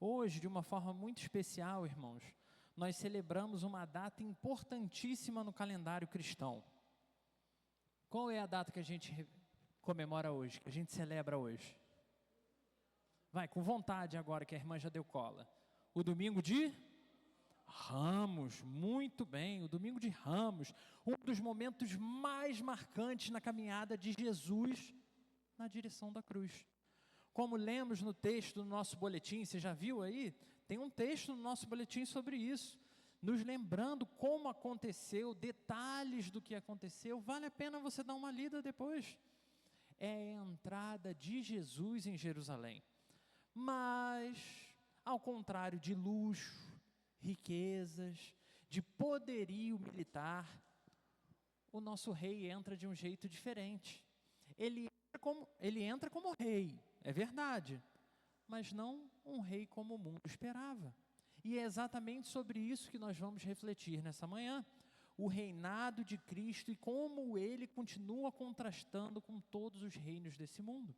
Hoje, de uma forma muito especial, irmãos, nós celebramos uma data importantíssima no calendário cristão. Qual é a data que a gente comemora hoje, que a gente celebra hoje? Vai, com vontade agora que a irmã já deu cola. O domingo de Ramos, muito bem, o domingo de Ramos, um dos momentos mais marcantes na caminhada de Jesus na direção da cruz. Como lemos no texto do nosso boletim, você já viu aí? Tem um texto no nosso boletim sobre isso, nos lembrando como aconteceu, detalhes do que aconteceu. Vale a pena você dar uma lida depois. É a entrada de Jesus em Jerusalém. Mas, ao contrário de luxo, riquezas, de poderio militar, o nosso rei entra de um jeito diferente. Ele entra como rei, é verdade, mas não um rei como o mundo esperava. E é exatamente sobre isso que nós vamos refletir nessa manhã. O reinado de Cristo e como ele continua contrastando com todos os reinos desse mundo.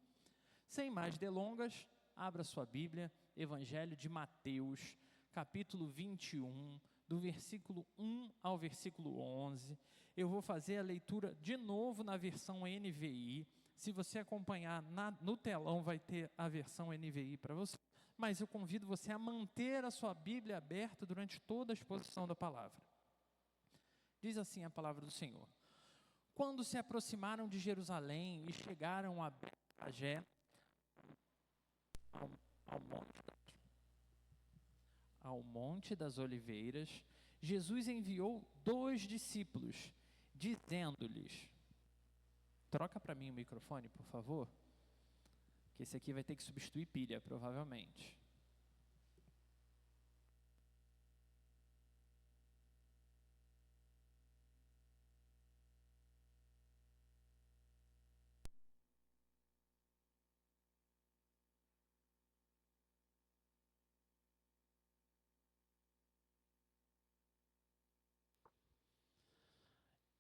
Sem mais delongas, abra sua Bíblia, Evangelho de Mateus, capítulo 21, do versículo 1 ao versículo 11. Eu vou fazer a leitura de novo na versão NVI. Se você acompanhar no telão, vai ter a versão NVI para você. Mas eu convido você a manter a sua Bíblia aberta durante toda a exposição da palavra. Diz assim a palavra do Senhor. Quando se aproximaram de Jerusalém e chegaram a Betfagé, ao Monte das Oliveiras, Jesus enviou 2 discípulos, dizendo-lhes... Troca para mim o microfone, por favor, que esse aqui vai ter que substituir pilha, provavelmente.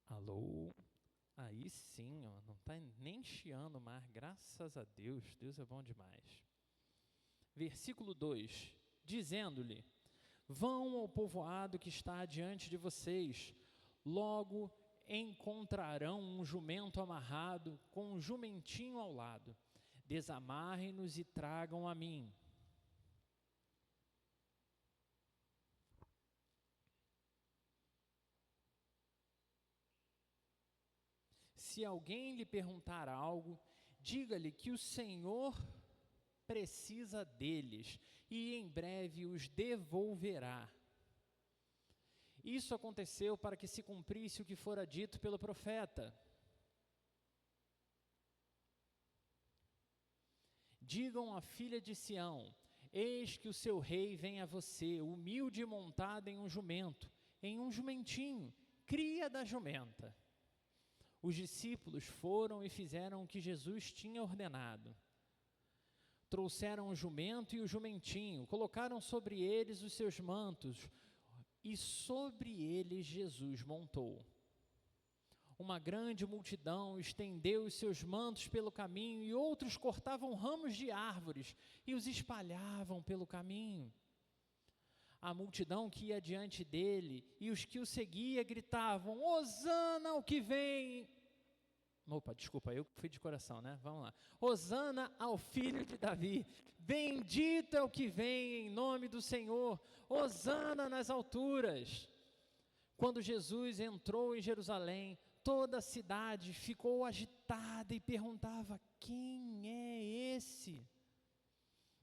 Alô? Aí sim, ó, não está nem chiando mais, graças a Deus, Deus é bom demais. Versículo 2, dizendo-lhe, vão ao povoado que está diante de vocês, logo encontrarão um jumento amarrado com um jumentinho ao lado, desamarrem-nos e tragam a mim. Se alguém lhe perguntar algo, diga-lhe que o Senhor precisa deles e em breve os devolverá. Isso aconteceu para que se cumprisse o que fora dito pelo profeta. Digam à filha de Sião, eis que o seu rei vem a você, humilde e montado em um jumento, em um jumentinho, cria da jumenta. Os discípulos foram e fizeram o que Jesus tinha ordenado. Trouxeram o jumento e o jumentinho, colocaram sobre eles os seus mantos, e sobre eles Jesus montou. Uma grande multidão estendeu os seus mantos pelo caminho, e outros cortavam ramos de árvores e os espalhavam pelo caminho. A multidão que ia diante dele e os que o seguiam gritavam, Hosana ao que vem. Opa, desculpa, eu fui de coração, né? Vamos lá. Hosana ao filho de Davi. Bendito é o que vem em nome do Senhor. Hosana nas alturas. Quando Jesus entrou em Jerusalém, toda a cidade ficou agitada e perguntava, quem é esse?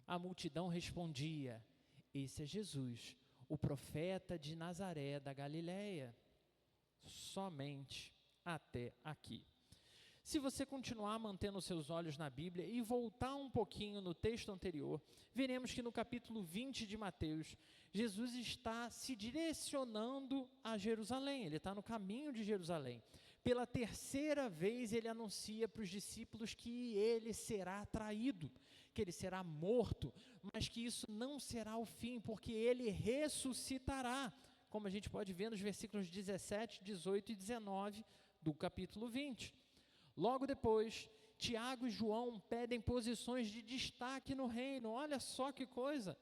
A multidão respondia, esse é Jesus, o profeta de Nazaré da Galileia. Somente até aqui. Se você continuar mantendo seus olhos na Bíblia e voltar um pouquinho no texto anterior, veremos que no capítulo 20 de Mateus, Jesus está se direcionando a Jerusalém, ele está no caminho de Jerusalém. Pela 3ª vez ele anuncia para os discípulos que ele será traído, que ele será morto, mas que isso não será o fim, porque ele ressuscitará, como a gente pode ver nos versículos 17, 18 e 19 do capítulo 20. Logo depois, Tiago e João pedem posições de destaque no reino. Olha só que coisa!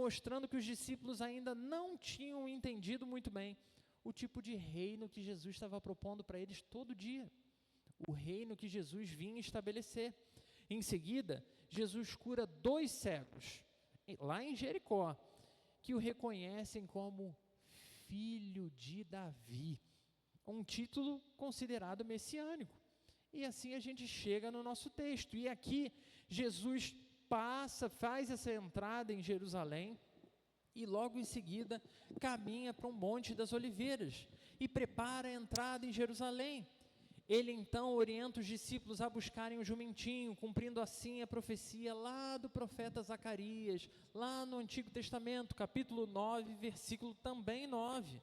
mostrando que os discípulos ainda não tinham entendido muito bem o tipo de reino que Jesus estava propondo para eles todo dia, o reino que Jesus vinha estabelecer. Em seguida, Jesus cura 2 cegos, lá em Jericó, que o reconhecem como filho de Davi, um título considerado messiânico. E assim a gente chega no nosso texto, e aqui Jesus faz essa entrada em Jerusalém, e logo em seguida caminha para o Monte das Oliveiras, e prepara a entrada em Jerusalém. Ele então orienta os discípulos a buscarem o jumentinho, cumprindo assim a profecia lá do profeta Zacarias, lá no Antigo Testamento, capítulo 9, versículo também 9.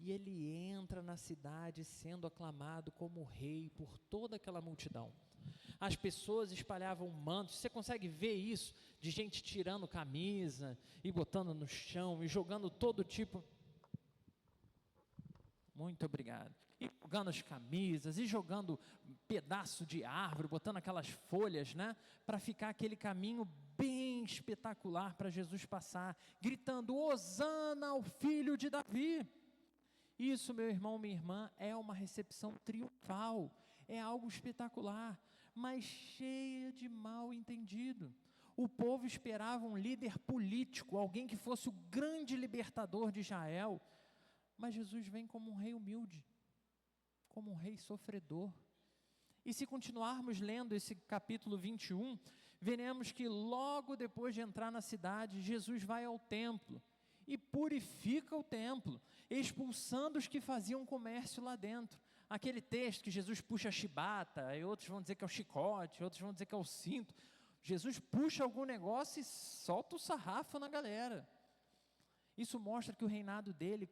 E ele entra na cidade sendo aclamado como rei por toda aquela multidão. As pessoas espalhavam mantos, você consegue ver isso, de gente tirando camisa e botando no chão e jogando todo tipo. Muito obrigado. E jogando as camisas, e jogando pedaço de árvore, botando aquelas folhas, né? Para ficar aquele caminho bem espetacular para Jesus passar, gritando, Hosana ao filho de Davi. Isso, meu irmão, minha irmã, é uma recepção triunfal, é algo espetacular, mas cheia de mal entendido. O povo esperava um líder político, alguém que fosse o grande libertador de Israel, mas Jesus vem como um rei humilde, como um rei sofredor. E se continuarmos lendo esse capítulo 21, veremos que logo depois de entrar na cidade, Jesus vai ao templo e purifica o templo, expulsando os que faziam comércio lá dentro. Aquele texto que Jesus puxa a chibata, e outros vão dizer que é o chicote, outros vão dizer que é o cinto. Jesus puxa algum negócio e solta o sarrafo na galera. Isso mostra que o reinado dele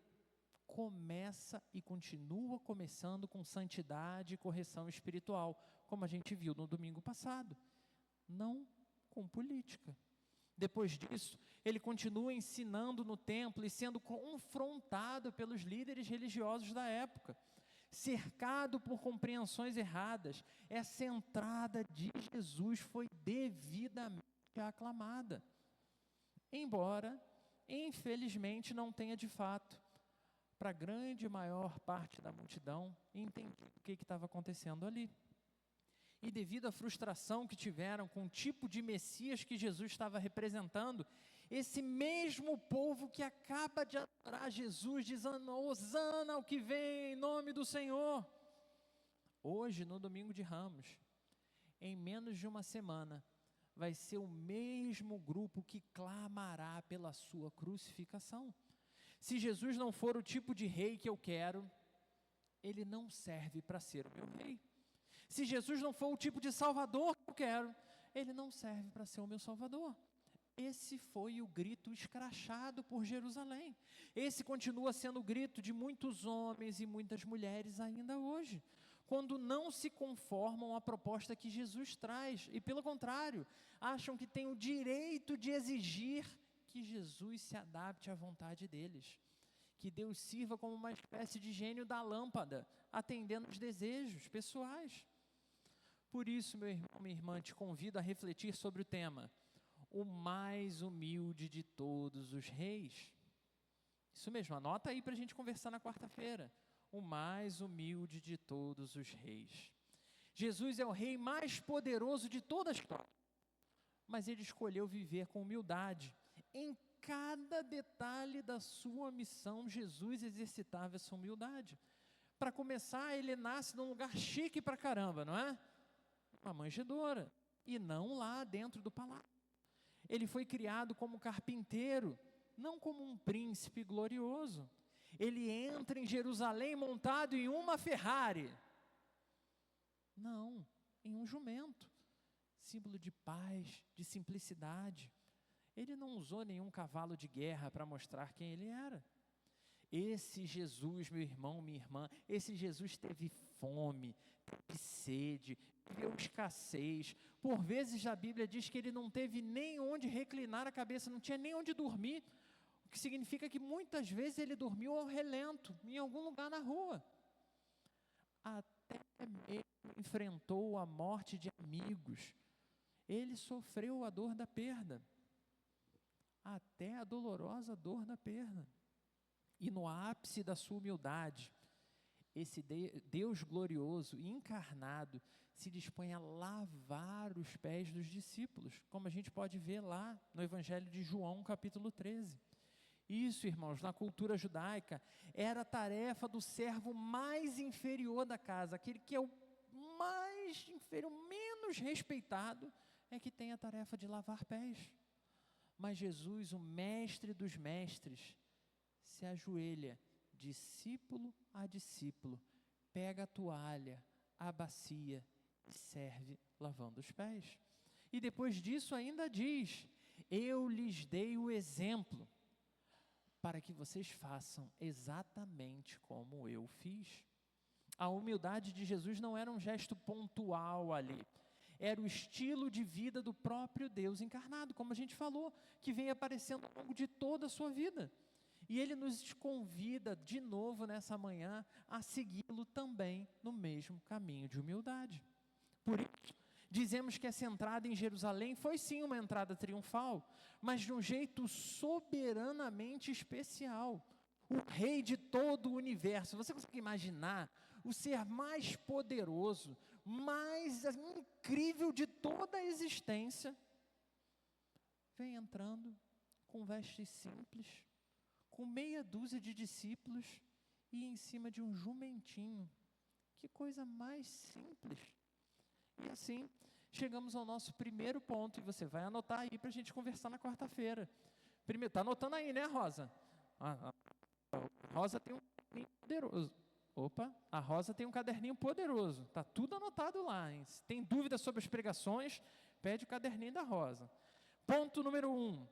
começa e continua começando com santidade e correção espiritual, como a gente viu no domingo passado, não com política. Depois disso, ele continua ensinando no templo e sendo confrontado pelos líderes religiosos da época, cercado por compreensões erradas. Essa entrada de Jesus foi devidamente aclamada, embora, infelizmente, não tenha de fato, para a grande maior parte da multidão, entendido o que estava acontecendo ali. E devido à frustração que tiveram com o tipo de Messias que Jesus estava representando, esse mesmo povo que acaba de adorar Jesus, dizendo, Hosana ao que vem em nome do Senhor. Hoje, no domingo de Ramos, em menos de uma semana, vai ser o mesmo grupo que clamará pela sua crucificação. Se Jesus não for o tipo de rei que eu quero, ele não serve para ser o meu rei. Se Jesus não for o tipo de salvador que eu quero, ele não serve para ser o meu salvador. Esse foi o grito escrachado por Jerusalém. Esse continua sendo o grito de muitos homens e muitas mulheres ainda hoje, quando não se conformam à proposta que Jesus traz, e pelo contrário, acham que têm o direito de exigir que Jesus se adapte à vontade deles, que Deus sirva como uma espécie de gênio da lâmpada, atendendo os desejos pessoais. Por isso, meu irmão, minha irmã, te convido a refletir sobre o tema, o mais humilde de todos os reis. Isso mesmo, anota aí para a gente conversar na quarta-feira. O mais humilde de todos os reis. Jesus é o rei mais poderoso de toda a história, mas ele escolheu viver com humildade. Em cada detalhe da sua missão, Jesus exercitava essa humildade. Para começar, ele nasce num lugar chique pra caramba, não é? Uma manjedoura, e não lá dentro do palácio. Ele foi criado como carpinteiro, não como um príncipe glorioso. Ele entra em Jerusalém montado em uma Ferrari. Não, em um jumento, símbolo de paz, de simplicidade. Ele não usou nenhum cavalo de guerra para mostrar quem ele era. Esse Jesus, meu irmão, minha irmã, esse Jesus teve fome, teve sede, viveu escassez. Por vezes a Bíblia diz que ele não teve nem onde reclinar a cabeça, não tinha nem onde dormir, o que significa que muitas vezes ele dormiu ao relento, em algum lugar na rua. Até mesmo enfrentou a morte de amigos. Ele sofreu a dor da perda. até a dolorosa dor na perna. E no ápice da sua humildade, esse Deus glorioso e encarnado se dispõe a lavar os pés dos discípulos, como a gente pode ver lá no Evangelho de João, capítulo 13. Isso, irmãos, na cultura judaica, era a tarefa do servo mais inferior da casa, aquele que é o mais inferior, menos respeitado, é que tem a tarefa de lavar pés. Mas Jesus, o mestre dos mestres, se ajoelha, discípulo a discípulo, pega a toalha, a bacia e serve lavando os pés. E depois disso ainda diz: eu lhes dei o exemplo, para que vocês façam exatamente como eu fiz. A humildade de Jesus não era um gesto pontual ali, era o estilo de vida do próprio Deus encarnado, como a gente falou, que vem aparecendo ao longo de toda a sua vida. E Ele nos convida de novo nessa manhã a segui-lo também no mesmo caminho de humildade. Por isso, dizemos que essa entrada em Jerusalém foi sim uma entrada triunfal, mas de um jeito soberanamente especial. O Rei de todo o universo, você consegue imaginar o ser mais poderoso, mais incrível de toda a existência, vem entrando com vestes simples, com meia dúzia de discípulos e em cima de um jumentinho. Que coisa mais simples. E assim, chegamos ao nosso primeiro ponto, e você vai anotar aí para a gente conversar na quarta-feira. Primeiro, está anotando aí, né, Rosa? A Rosa tem um caderninho poderoso. Opa, a Rosa tem um caderninho poderoso. Está tudo anotado lá, hein? Se tem dúvidas sobre as pregações, pede o caderninho da Rosa. Ponto número 1.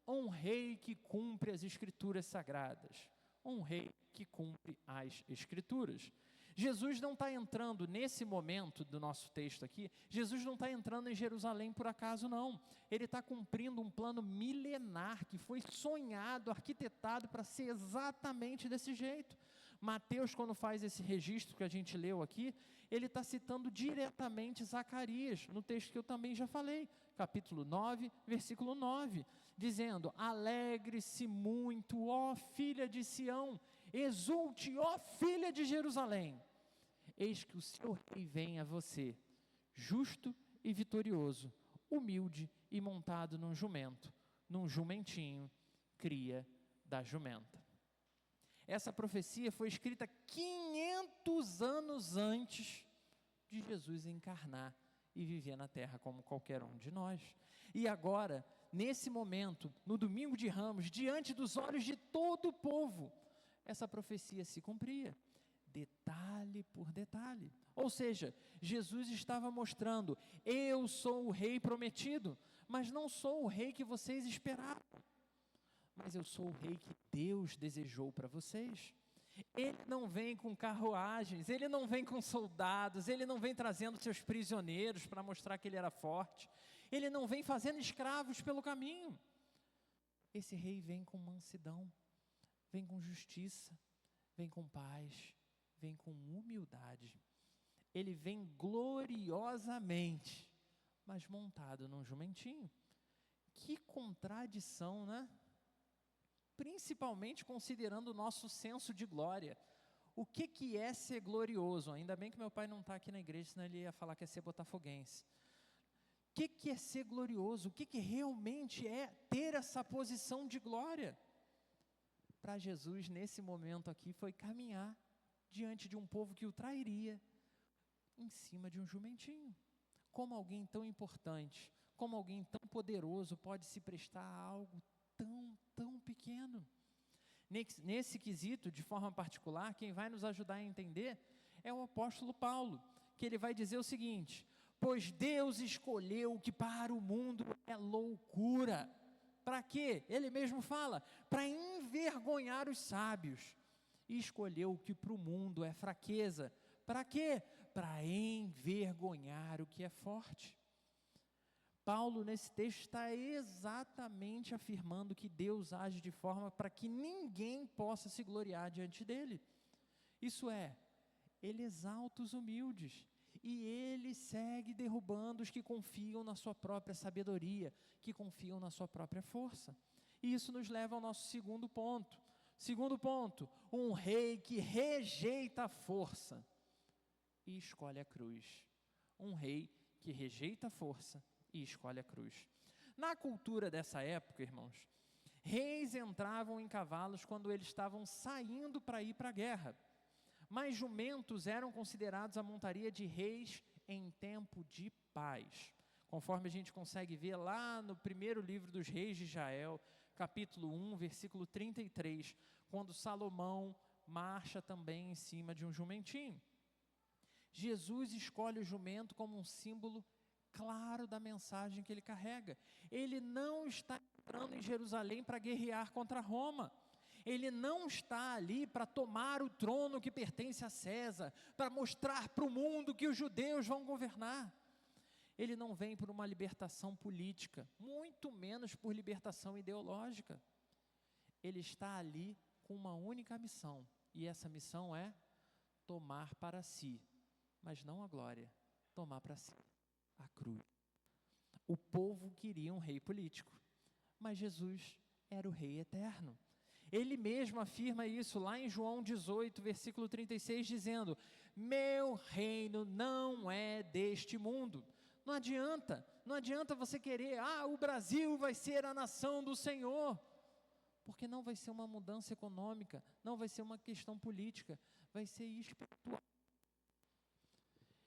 Um rei que cumpre as escrituras sagradas. Um rei que cumpre as escrituras. Jesus não está entrando, nesse momento do nosso texto aqui, Jesus não está entrando em Jerusalém por acaso não. Ele está cumprindo um plano milenar que foi sonhado, arquitetado para ser exatamente desse jeito. Mateus, quando faz esse registro que a gente leu aqui, ele está citando diretamente Zacarias, no texto que eu também já falei, capítulo 9, versículo 9, dizendo: alegre-se muito, ó filha de Sião, exulte, ó filha de Jerusalém, eis que o seu rei vem a você, justo e vitorioso, humilde e montado num jumento, num jumentinho, cria da jumenta. Essa profecia foi escrita 500 anos antes de Jesus encarnar e viver na terra como qualquer um de nós. E agora, nesse momento, no domingo de Ramos, diante dos olhos de todo o povo, essa profecia se cumpria, detalhe por detalhe. Ou seja, Jesus estava mostrando: eu sou o rei prometido, mas não sou o rei que vocês esperavam, mas eu sou o rei que Deus desejou para vocês. Ele não vem com carruagens, ele não vem com soldados, ele não vem trazendo seus prisioneiros para mostrar que ele era forte, ele não vem fazendo escravos pelo caminho. Esse rei vem com mansidão, vem com justiça, vem com paz, vem com humildade. Ele vem gloriosamente, mas montado num jumentinho. Que contradição, né? Principalmente considerando o nosso senso de glória. O que é ser glorioso? Ainda bem que meu pai não está aqui na igreja, senão ele ia falar que é ser botafoguense. O que é ser glorioso? O que realmente é ter essa posição de glória? Para Jesus, nesse momento aqui, foi caminhar diante de um povo que o trairia, em cima de um jumentinho. Como alguém tão importante, como alguém tão poderoso pode se prestar a algo tão pequeno? Nesse quesito, de forma particular, quem vai nos ajudar a entender é o apóstolo Paulo, que ele vai dizer o seguinte: pois Deus escolheu o que para o mundo é loucura. Para quê? Ele mesmo fala: para envergonhar os sábios. E escolheu o que para o mundo é fraqueza. Para quê? Para envergonhar o que é forte. Paulo, nesse texto, está exatamente afirmando que Deus age de forma para que ninguém possa se gloriar diante dele. Isso é, ele exalta os humildes, e ele segue derrubando os que confiam na sua própria sabedoria, que confiam na sua própria força. E isso nos leva ao nosso segundo ponto. Segundo ponto, um rei que rejeita a força e escolhe a cruz. Um rei que rejeita a força e escolhe a cruz. Na cultura dessa época, irmãos, reis entravam em cavalos quando eles estavam saindo para ir para a guerra. Mas jumentos eram considerados a montaria de reis em tempo de paz. Conforme a gente consegue ver lá no primeiro livro dos reis de Israel, capítulo 1, versículo 33, quando Salomão marcha também em cima de um jumentinho. Jesus escolhe o jumento como um símbolo claro da mensagem que ele carrega. Ele não está entrando em Jerusalém para guerrear contra Roma. Ele não está ali para tomar o trono que pertence a César, para mostrar para o mundo que os judeus vão governar. Ele não vem por uma libertação política, muito menos por libertação ideológica. Ele está ali com uma única missão, e essa missão é tomar para si, mas não a glória, tomar para si a cruz. O povo queria um rei político, mas Jesus era o rei eterno. Ele mesmo afirma isso lá em João 18, versículo 36, dizendo: meu reino não é deste mundo. Não adianta você querer, o Brasil vai ser a nação do Senhor, porque não vai ser uma mudança econômica, não vai ser uma questão política, vai ser espiritual.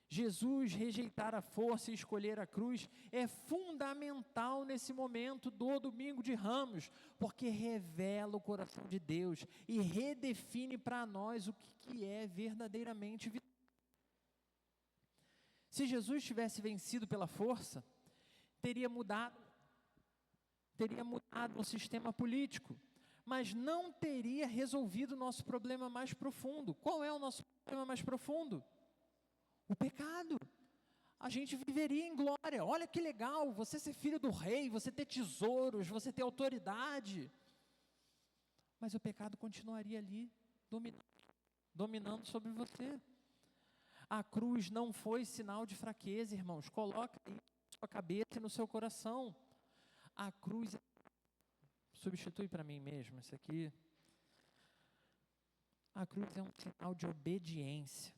Jesus rejeitar a força e escolher a cruz é fundamental nesse momento do Domingo de Ramos, porque revela o coração de Deus e redefine para nós o que é verdadeiramente vitória. Se Jesus tivesse vencido pela força, teria mudado o sistema político, mas não teria resolvido o nosso problema mais profundo. Qual é o nosso problema mais profundo? O pecado. A gente viveria em glória. Olha que legal, você ser filho do rei, você ter tesouros, você ter autoridade. Mas o pecado continuaria ali, dominando sobre você. A cruz não foi sinal de fraqueza, irmãos. Coloca aí na sua cabeça e no seu coração. A cruz, substitui para mim mesmo isso aqui. A cruz é um sinal de obediência,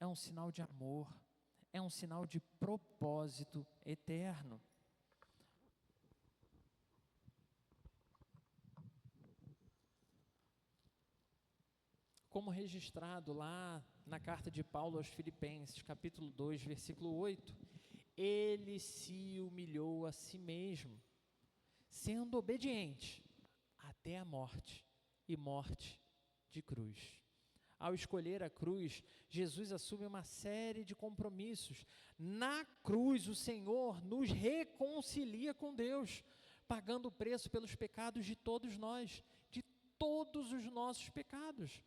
é um sinal de amor, é um sinal de propósito eterno. Como registrado lá na carta de Paulo aos Filipenses, capítulo 2, versículo 8, ele se humilhou a si mesmo, sendo obediente até a morte, e morte de cruz. Ao escolher a cruz, Jesus assume uma série de compromissos. Na cruz, o Senhor nos reconcilia com Deus, pagando o preço pelos pecados de todos nós, de todos os nossos pecados.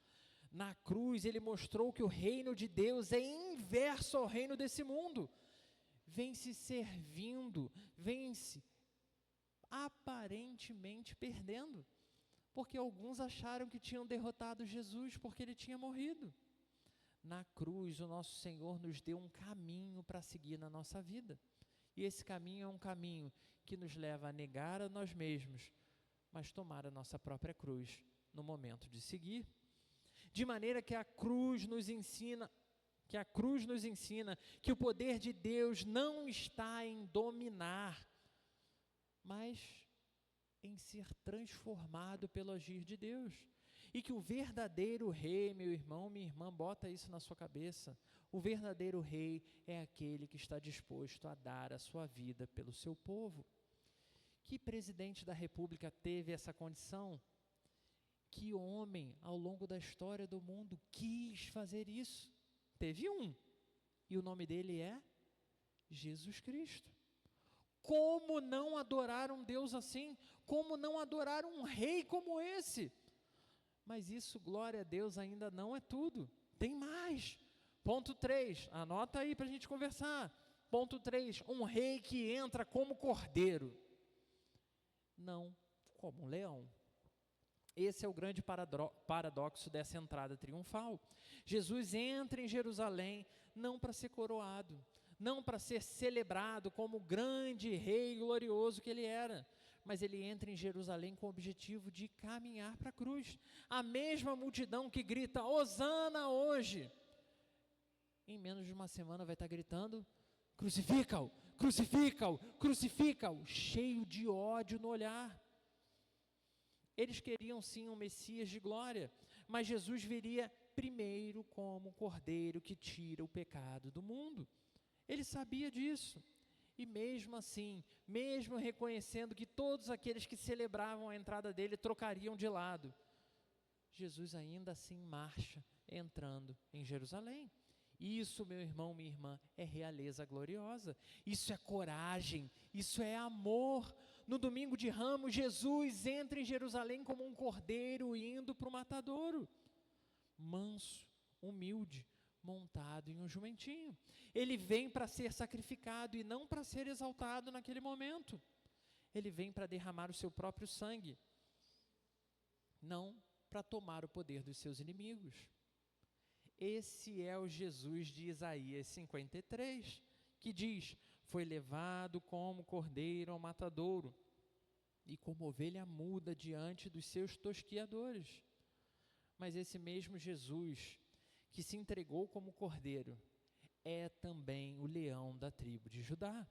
Na cruz, ele mostrou que o reino de Deus é inverso ao reino desse mundo. Vem-se servindo, vem-se aparentemente perdendo, porque alguns acharam que tinham derrotado Jesus porque ele tinha morrido. Na cruz, o nosso Senhor nos deu um caminho para seguir na nossa vida. E esse caminho é um caminho que nos leva a negar a nós mesmos, mas tomar a nossa própria cruz no momento de seguir. De maneira que a cruz nos ensina que o poder de Deus não está em dominar, mas em ser transformado pelo agir de Deus. E que o verdadeiro rei, meu irmão, minha irmã, bota isso na sua cabeça, o verdadeiro rei é aquele que está disposto a dar a sua vida pelo seu povo. Que presidente da República teve essa condição? Que homem, ao longo da história do mundo, quis fazer isso? Teve um, e o nome dele é Jesus Cristo. Como não adorar um Deus assim? Como não adorar um rei como esse? Mas isso, glória a Deus, ainda não é tudo. Tem mais. Ponto 3, anota aí para a gente conversar. Ponto 3, um rei que entra como cordeiro, não como um leão. Esse é o grande paradoxo dessa entrada triunfal. Jesus entra em Jerusalém não para ser coroado, não para ser celebrado como o grande rei glorioso que ele era, mas ele entra em Jerusalém com o objetivo de caminhar para a cruz. A mesma multidão que grita, Hosana hoje, em menos de uma semana vai estar gritando, crucifica-o, crucifica-o, crucifica-o, cheio de ódio no olhar. Eles queriam sim um Messias de glória, mas Jesus viria primeiro como o Cordeiro que tira o pecado do mundo. Ele sabia disso. E mesmo assim, mesmo reconhecendo que todos aqueles que celebravam a entrada dele trocariam de lado, Jesus ainda assim marcha, entrando em Jerusalém. Isso, meu irmão, minha irmã, é realeza gloriosa. Isso é coragem, isso é amor. No domingo de Ramos, Jesus entra em Jerusalém como um cordeiro indo para o matadouro. Manso, humilde, montado em um jumentinho. Ele vem para ser sacrificado e não para ser exaltado naquele momento. Ele vem para derramar o seu próprio sangue, não para tomar o poder dos seus inimigos. Esse é o Jesus de Isaías 53, que diz, foi levado como cordeiro ao matadouro, e como ovelha muda diante dos seus tosquiadores. Mas esse mesmo Jesus, que se entregou como cordeiro, é também o leão da tribo de Judá.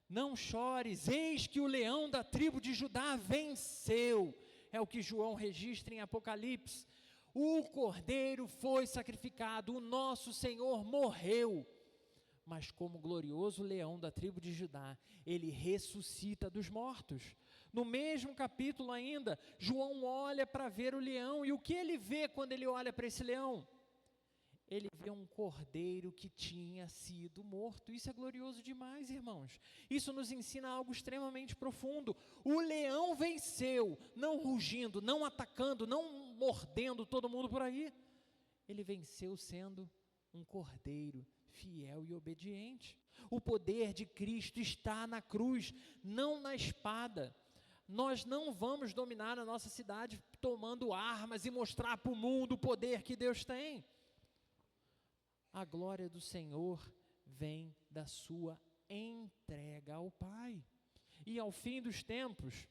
Não chores, eis que o leão da tribo de Judá venceu, é o que João registra em Apocalipse. O cordeiro foi sacrificado, o nosso Senhor morreu, mas como glorioso leão da tribo de Judá, ele ressuscita dos mortos. No mesmo capítulo ainda, João olha para ver o leão, e o que ele vê quando ele olha para esse leão? Ele vê um cordeiro que tinha sido morto. Isso é glorioso demais, irmãos. Isso nos ensina algo extremamente profundo. O leão venceu, não rugindo, não atacando, não mordendo todo mundo por aí. Ele venceu sendo um cordeiro fiel e obediente. O poder de Cristo está na cruz, não na espada. Nós não vamos dominar a nossa cidade tomando armas e mostrar para o mundo o poder que Deus tem. A glória do Senhor vem da sua entrega ao Pai. E ao fim dos tempos,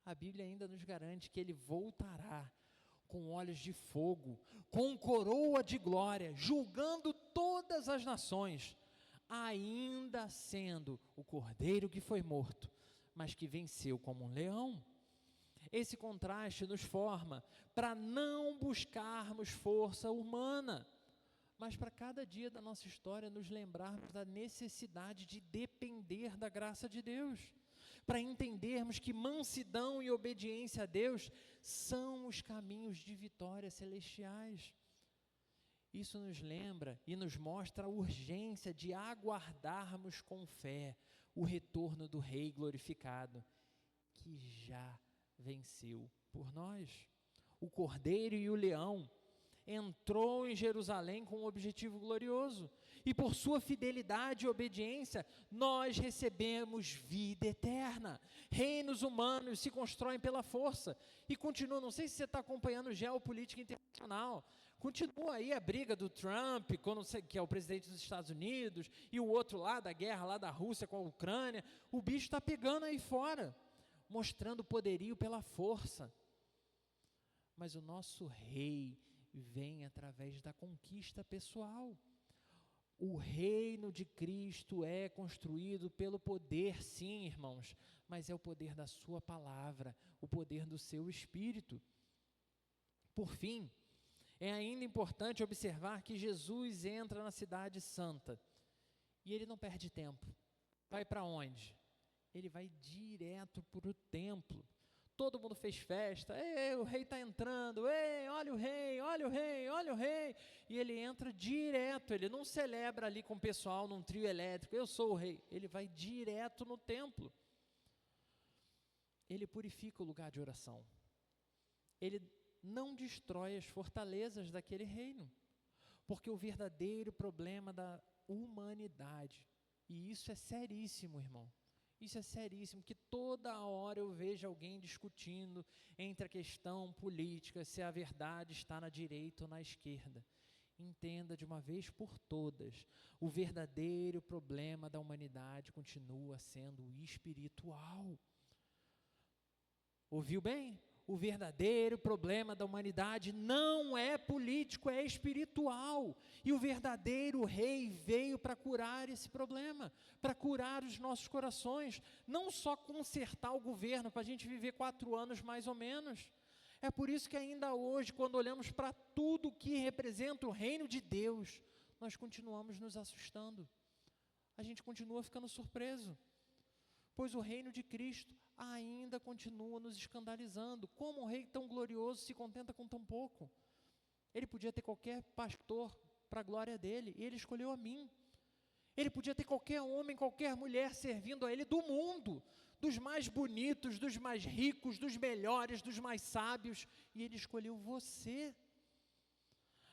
a Bíblia ainda nos garante que Ele voltará com olhos de fogo, com coroa de glória, julgando todas as nações, ainda sendo o cordeiro que foi morto, mas que venceu como um leão. Esse contraste nos forma para não buscarmos força humana, mas para cada dia da nossa história nos lembrarmos da necessidade de depender da graça de Deus, para entendermos que mansidão e obediência a Deus são os caminhos de vitória celestiais. Isso nos lembra e nos mostra a urgência de aguardarmos com fé o retorno do Rei glorificado, que já venceu por nós. O cordeiro e o leão entrou em Jerusalém com um objetivo glorioso, e por sua fidelidade e obediência, nós recebemos vida eterna. Reinos humanos se constroem pela força, e continua, não sei se você está acompanhando geopolítica internacional, continua aí a briga do Trump, que é o presidente dos Estados Unidos, e o outro lá, da guerra lá da Rússia com a Ucrânia. O bicho está pegando aí fora, mostrando poderio pela força, mas o nosso rei vem através da conquista pessoal. O reino de Cristo é construído pelo poder, sim, irmãos, mas é o poder da sua palavra, o poder do seu Espírito. Por fim, é ainda importante observar que Jesus entra na cidade santa, e ele não perde tempo. Vai para onde? Ele vai direto para o templo. Todo mundo fez festa, o rei está entrando, olha o rei, olha o rei, olha o rei, e ele entra direto, ele não celebra ali com o pessoal num trio elétrico, eu sou o rei, ele vai direto no templo. Ele purifica o lugar de oração, ele não destrói as fortalezas daquele reino, porque o verdadeiro problema da humanidade, e isso é seríssimo, irmão, isso é seríssimo, que toda hora eu vejo alguém discutindo entre a questão política, se a verdade está na direita ou na esquerda. Entenda de uma vez por todas, o verdadeiro problema da humanidade continua sendo espiritual. Ouviu bem? O verdadeiro problema da humanidade não é político, é espiritual. E o verdadeiro rei veio para curar esse problema, para curar os nossos corações, não só consertar o governo, para a gente viver 4 anos mais ou menos. É por isso que ainda hoje, quando olhamos para tudo que representa o reino de Deus, nós continuamos nos assustando. A gente continua ficando surpreso. Pois o reino de Cristo ainda continua nos escandalizando. Como um rei tão glorioso se contenta com tão pouco? Ele podia ter qualquer pastor para a glória dele, e ele escolheu a mim. Ele podia ter qualquer homem, qualquer mulher servindo a ele do mundo, dos mais bonitos, dos mais ricos, dos melhores, dos mais sábios, e ele escolheu você.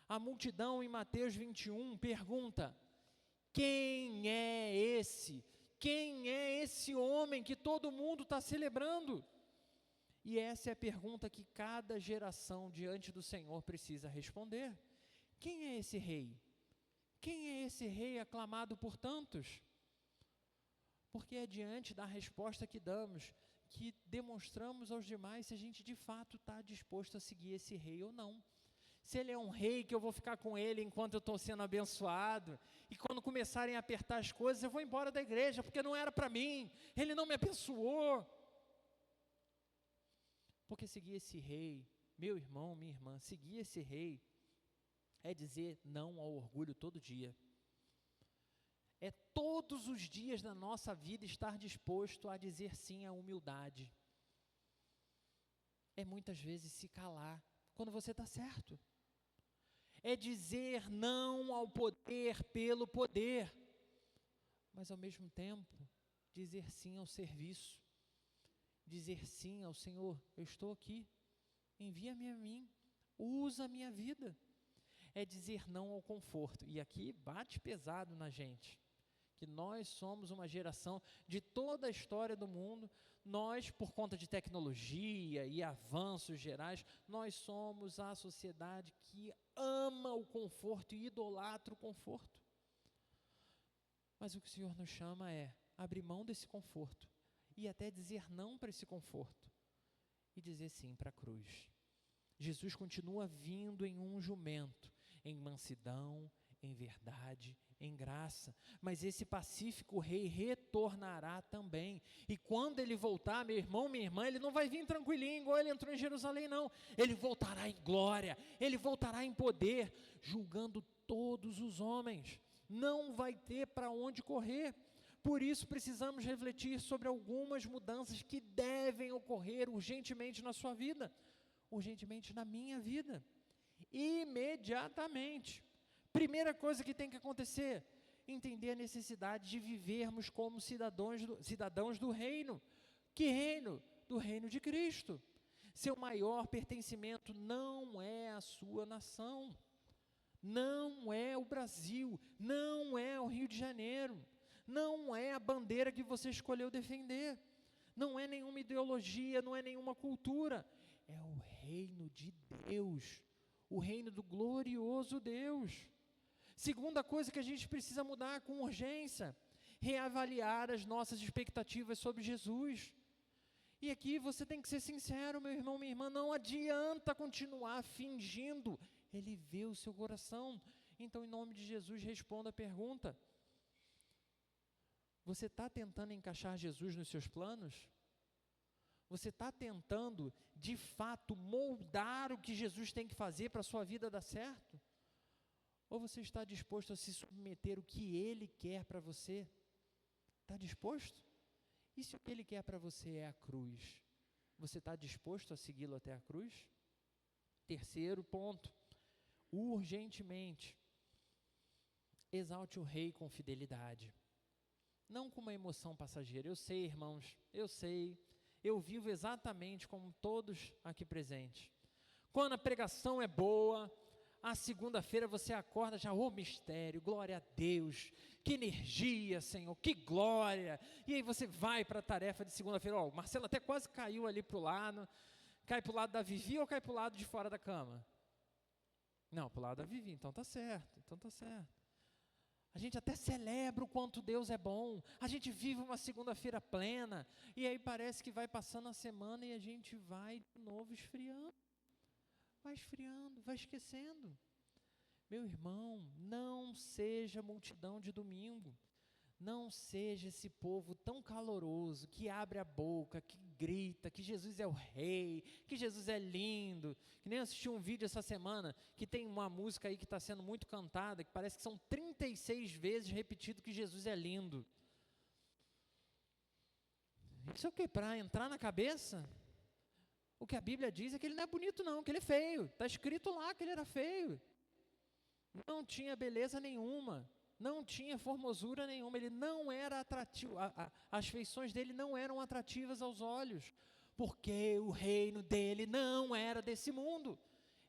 A multidão em Mateus 21 pergunta: quem é esse? Quem é esse homem que todo mundo está celebrando? E essa é a pergunta que cada geração diante do Senhor precisa responder. Quem é esse rei? Quem é esse rei aclamado por tantos? Porque é diante da resposta que damos, que demonstramos aos demais se a gente de fato está disposto a seguir esse rei ou não. Se ele é um rei que eu vou ficar com ele enquanto eu estou sendo abençoado, e quando começarem a apertar as coisas, eu vou embora da igreja, porque não era para mim, ele não me abençoou. Porque seguir esse rei, meu irmão, minha irmã, seguir esse rei, é dizer não ao orgulho todo dia. É todos os dias da nossa vida estar disposto a dizer sim à humildade. É muitas vezes se calar, quando você está certo. É dizer não ao poder pelo poder, mas ao mesmo tempo, dizer sim ao serviço, dizer sim ao Senhor, eu estou aqui, envia-me a mim, usa a minha vida. É dizer não ao conforto, e aqui bate pesado na gente, que nós somos uma geração de toda a história do mundo, nós, por conta de tecnologia e avanços gerais, nós somos a sociedade que ama o conforto e idolatra o conforto. Mas o que o Senhor nos chama é abrir mão desse conforto e até dizer não para esse conforto e dizer sim para a cruz. Jesus continua vindo em um jumento, em mansidão, em verdade, em graça, mas esse pacífico rei retornará também, e quando ele voltar, meu irmão, minha irmã, ele não vai vir tranquilinho, igual ele entrou em Jerusalém não, ele voltará em glória, ele voltará em poder, julgando todos os homens, não vai ter para onde correr. Por isso precisamos refletir sobre algumas mudanças que devem ocorrer urgentemente na sua vida, urgentemente na minha vida, imediatamente. Primeira coisa que tem que acontecer, entender a necessidade de vivermos como cidadãos do reino. Que reino? Do reino de Cristo. Seu maior pertencimento não é a sua nação, não é o Brasil, não é o Rio de Janeiro, não é a bandeira que você escolheu defender, não é nenhuma ideologia, não é nenhuma cultura, é o reino de Deus, o reino do glorioso Deus. Segunda coisa que a gente precisa mudar com urgência, reavaliar as nossas expectativas sobre Jesus. E aqui você tem que ser sincero, meu irmão, minha irmã, não adianta continuar fingindo, Ele vê o seu coração. Então, em nome de Jesus, responda a pergunta: você está tentando encaixar Jesus nos seus planos? Você está tentando, de fato, moldar o que Jesus tem que fazer para a sua vida dar certo? Ou você está disposto a se submeter ao que Ele quer para você? Está disposto? E se o que Ele quer para você é a cruz? Você está disposto a segui-lo até a cruz? Terceiro ponto, urgentemente, exalte o rei com fidelidade. Não com uma emoção passageira. Eu sei, irmãos, eu sei, eu vivo exatamente como todos aqui presentes. Quando a pregação é boa, a segunda-feira você acorda já, mistério, glória a Deus, que energia, Senhor, que glória, e aí você vai para a tarefa de segunda-feira, o Marcelo até quase caiu ali para o lado, cai para o lado da Vivi ou cai para o lado de fora da cama? Não, para o lado da Vivi, então está certo, A gente até celebra o quanto Deus é bom, a gente vive uma segunda-feira plena, e aí parece que vai passando a semana e a gente vai de novo esfriando, vai esquecendo. Meu irmão, não seja multidão de domingo, não seja esse povo tão caloroso, que abre a boca, que grita, que Jesus é o rei, que Jesus é lindo. Que nem eu assisti um vídeo essa semana, que tem uma música aí que está sendo muito cantada, que parece que são 36 vezes repetido que Jesus é lindo. Isso é o que? Para entrar na cabeça? O que a Bíblia diz é que ele não é bonito não, que ele é feio. Está escrito lá que ele era feio. Não tinha beleza nenhuma. Não tinha formosura nenhuma, ele não era atrativo, as feições dele não eram atrativas aos olhos, porque o reino dele não era desse mundo.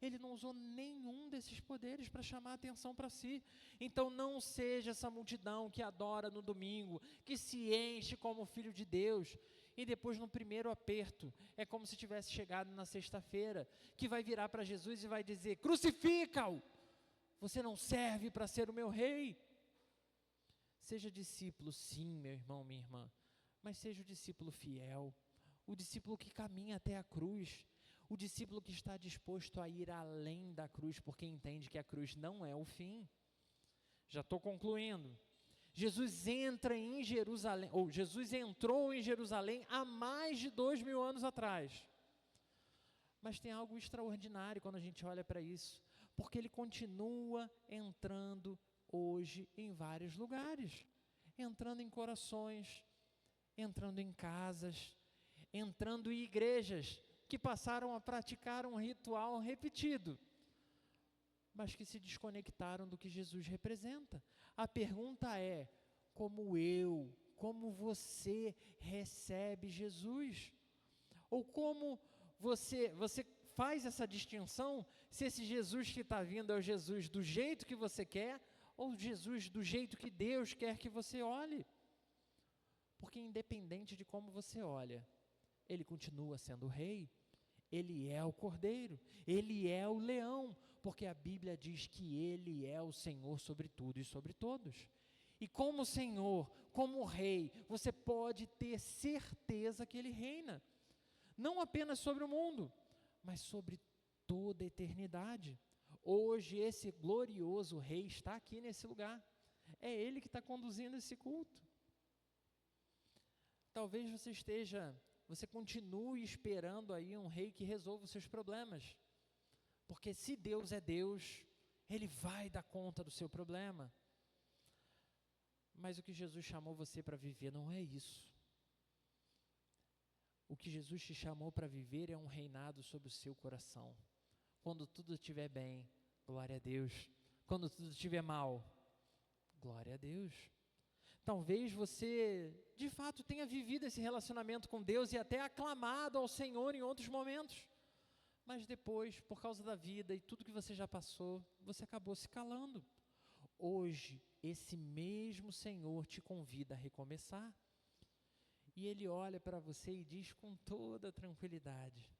Ele não usou nenhum desses poderes para chamar a atenção para si. Então não seja essa multidão que adora no domingo, que se enche como filho de Deus, e depois no primeiro aperto, é como se tivesse chegado na sexta-feira, que vai virar para Jesus e vai dizer: crucifica-o, você não serve para ser o meu rei. Seja discípulo, sim, meu irmão, minha irmã, mas seja o discípulo fiel, o discípulo que caminha até a cruz, o discípulo que está disposto a ir além da cruz, porque entende que a cruz não é o fim. Já estou concluindo. Jesus entrou em Jerusalém há mais de 2000 anos atrás. Mas tem algo extraordinário quando a gente olha para isso, porque ele continua entrando hoje em vários lugares, entrando em corações, entrando em casas, entrando em igrejas que passaram a praticar um ritual repetido, mas que se desconectaram do que Jesus representa. A pergunta é: como você recebe Jesus? Ou como você faz essa distinção, se esse Jesus que está vindo é o Jesus do jeito que você quer, ou Jesus do jeito que Deus quer que você olhe? Porque independente de como você olha, ele continua sendo o rei, ele é o cordeiro, ele é o leão, porque a Bíblia diz que ele é o Senhor sobre tudo e sobre todos. E como Senhor, como rei, você pode ter certeza que ele reina, não apenas sobre o mundo, mas sobre toda a eternidade. Hoje esse glorioso rei está aqui nesse lugar, é ele que está conduzindo esse culto. Talvez você continue esperando aí um rei que resolva os seus problemas, porque se Deus é Deus, ele vai dar conta do seu problema. Mas o que Jesus chamou você para viver não é isso. O que Jesus te chamou para viver é um reinado sobre o seu coração. Quando tudo estiver bem, glória a Deus. Quando tudo estiver mal, glória a Deus. Talvez você, de fato, tenha vivido esse relacionamento com Deus e até aclamado ao Senhor em outros momentos. Mas depois, por causa da vida e tudo que você já passou, você acabou se calando. Hoje, esse mesmo Senhor te convida a recomeçar. E Ele olha para você e diz com toda tranquilidade: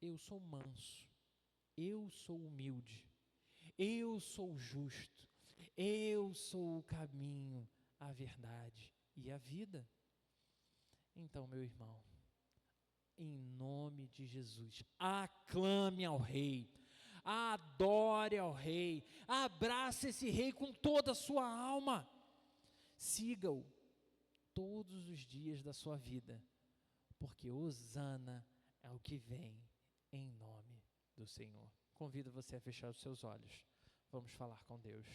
eu sou manso, eu sou humilde, eu sou justo, eu sou o caminho, a verdade e a vida. Então, meu irmão, em nome de Jesus, aclame ao Rei, adore ao Rei, abrace esse Rei com toda a sua alma, siga-o todos os dias da sua vida, porque hosana é o que vem em nome do Senhor. Convido você a fechar os seus olhos, vamos falar com Deus.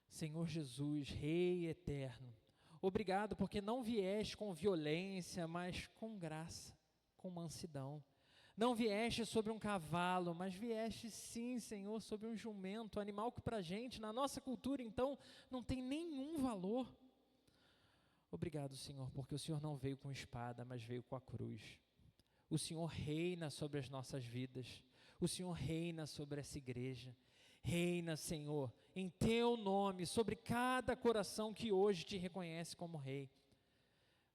Senhor Jesus, Rei eterno, obrigado porque não vieste com violência, mas com graça, com mansidão. Não vieste sobre um cavalo, mas vieste sim, Senhor, sobre um jumento, animal que para a gente, na nossa cultura, então, não tem nenhum valor. Obrigado, Senhor, porque o Senhor não veio com espada, mas veio com a cruz. O Senhor reina sobre as nossas vidas, o Senhor reina sobre essa igreja. Reina, Senhor, em Teu nome, sobre cada coração que hoje Te reconhece como Rei,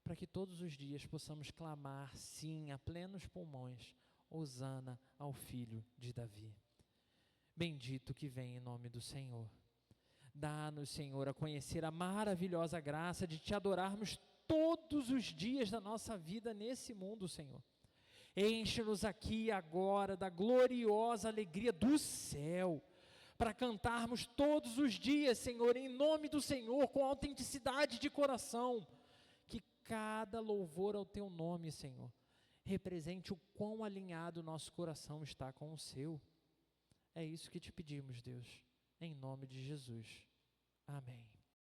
para que todos os dias possamos clamar, sim, a plenos pulmões, hosana ao Filho de Davi. Bendito que vem em nome do Senhor. Dá-nos, Senhor, a conhecer a maravilhosa graça de Te adorarmos todos os dias da nossa vida nesse mundo, Senhor. Enche-nos aqui agora da gloriosa alegria do céu, para cantarmos todos os dias, Senhor, em nome do Senhor, com autenticidade de coração, que cada louvor ao Teu nome, Senhor, represente o quão alinhado o nosso coração está com o Seu. É isso que Te pedimos, Deus, em nome de Jesus. Amém.